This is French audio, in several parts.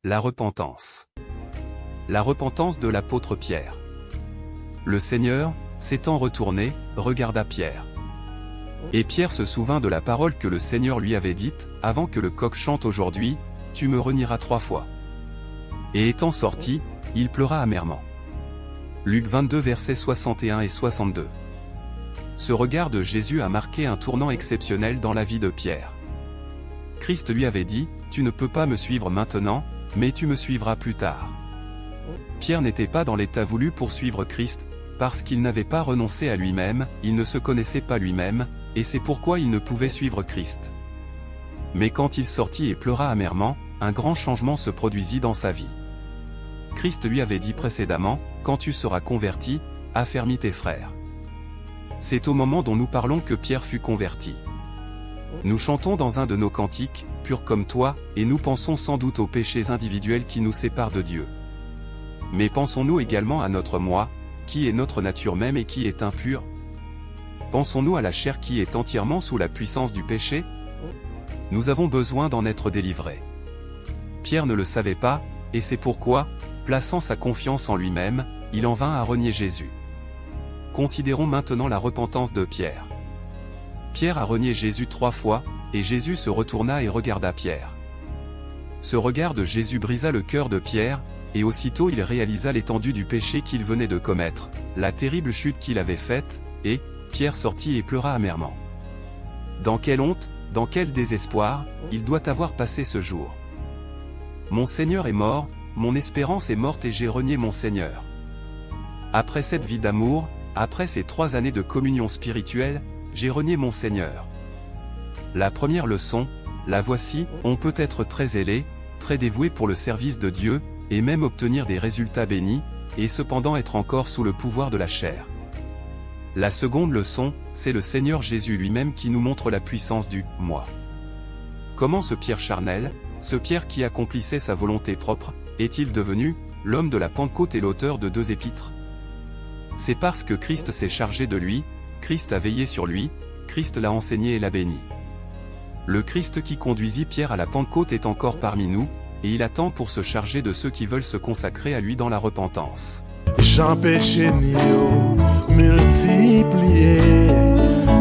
La repentance. La repentance de l'apôtre Pierre. Le Seigneur, s'étant retourné, regarda Pierre. Et Pierre se souvint de la parole que le Seigneur lui avait dite, avant que le coq chante aujourd'hui, tu me renieras 3 fois. Et étant sorti, il pleura amèrement. Luc 22 versets 61 et 62. Ce regard de Jésus a marqué un tournant exceptionnel dans la vie de Pierre. Christ lui avait dit, tu ne peux pas me suivre maintenant, mais tu me suivras plus tard. Pierre n'était pas dans l'état voulu pour suivre Christ, parce qu'il n'avait pas renoncé à lui-même, il ne se connaissait pas lui-même, et c'est pourquoi il ne pouvait suivre Christ. Mais quand il sortit et pleura amèrement, un grand changement se produisit dans sa vie. Christ lui avait dit précédemment, quand tu seras converti, affermis tes frères. C'est au moment dont nous parlons que Pierre fut converti. Nous chantons dans un de nos cantiques, pur comme toi, et nous pensons sans doute aux péchés individuels qui nous séparent de Dieu. Mais pensons-nous également à notre moi, qui est notre nature même et qui est impure? Pensons-nous à la chair qui est entièrement sous la puissance du péché? Nous avons besoin d'en être délivrés. Pierre ne le savait pas, et c'est pourquoi, plaçant sa confiance en lui-même, il en vint à renier Jésus. Considérons maintenant la repentance de Pierre. Pierre a renié Jésus 3 fois, et Jésus se retourna et regarda Pierre. Ce regard de Jésus brisa le cœur de Pierre, et aussitôt il réalisa l'étendue du péché qu'il venait de commettre, la terrible chute qu'il avait faite, et Pierre sortit et pleura amèrement. Dans quelle honte, dans quel désespoir, il doit avoir passé ce jour. Mon Seigneur est mort, mon espérance est morte et j'ai renié mon Seigneur. Après cette vie d'amour, après ces 3 années de communion spirituelle, j'ai renié mon Seigneur. La première leçon, la voici, on peut être très zélé, très dévoué pour le service de Dieu, et même obtenir des résultats bénis, et cependant être encore sous le pouvoir de la chair. La seconde leçon, c'est le Seigneur Jésus lui-même qui nous montre la puissance du « moi ». Comment ce Pierre charnel, ce Pierre qui accomplissait sa volonté propre, est-il devenu l'homme de la Pentecôte et l'auteur de 2 épîtres? C'est parce que Christ s'est chargé de lui, Christ a veillé sur lui, Christ l'a enseigné et l'a béni. Le Christ qui conduisit Pierre à la Pentecôte est encore parmi nous, et il attend pour se charger de ceux qui veulent se consacrer à lui dans la repentance. Jean péché nio multiplié,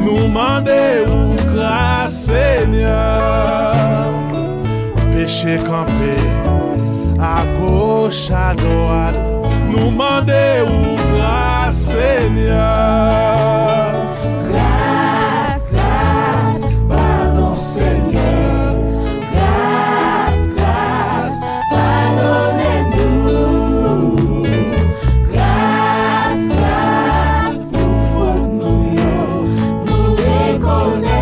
nous mandez ou grâce Seigneur. Péché campé, à gauche, à droite, nous mandez ou grâce Seigneur. Grâce, grâce, pardon Seigneur. Grâce, grâce, pardonnez-nous. Grâce, grâce, nous faute nous reconnaissons.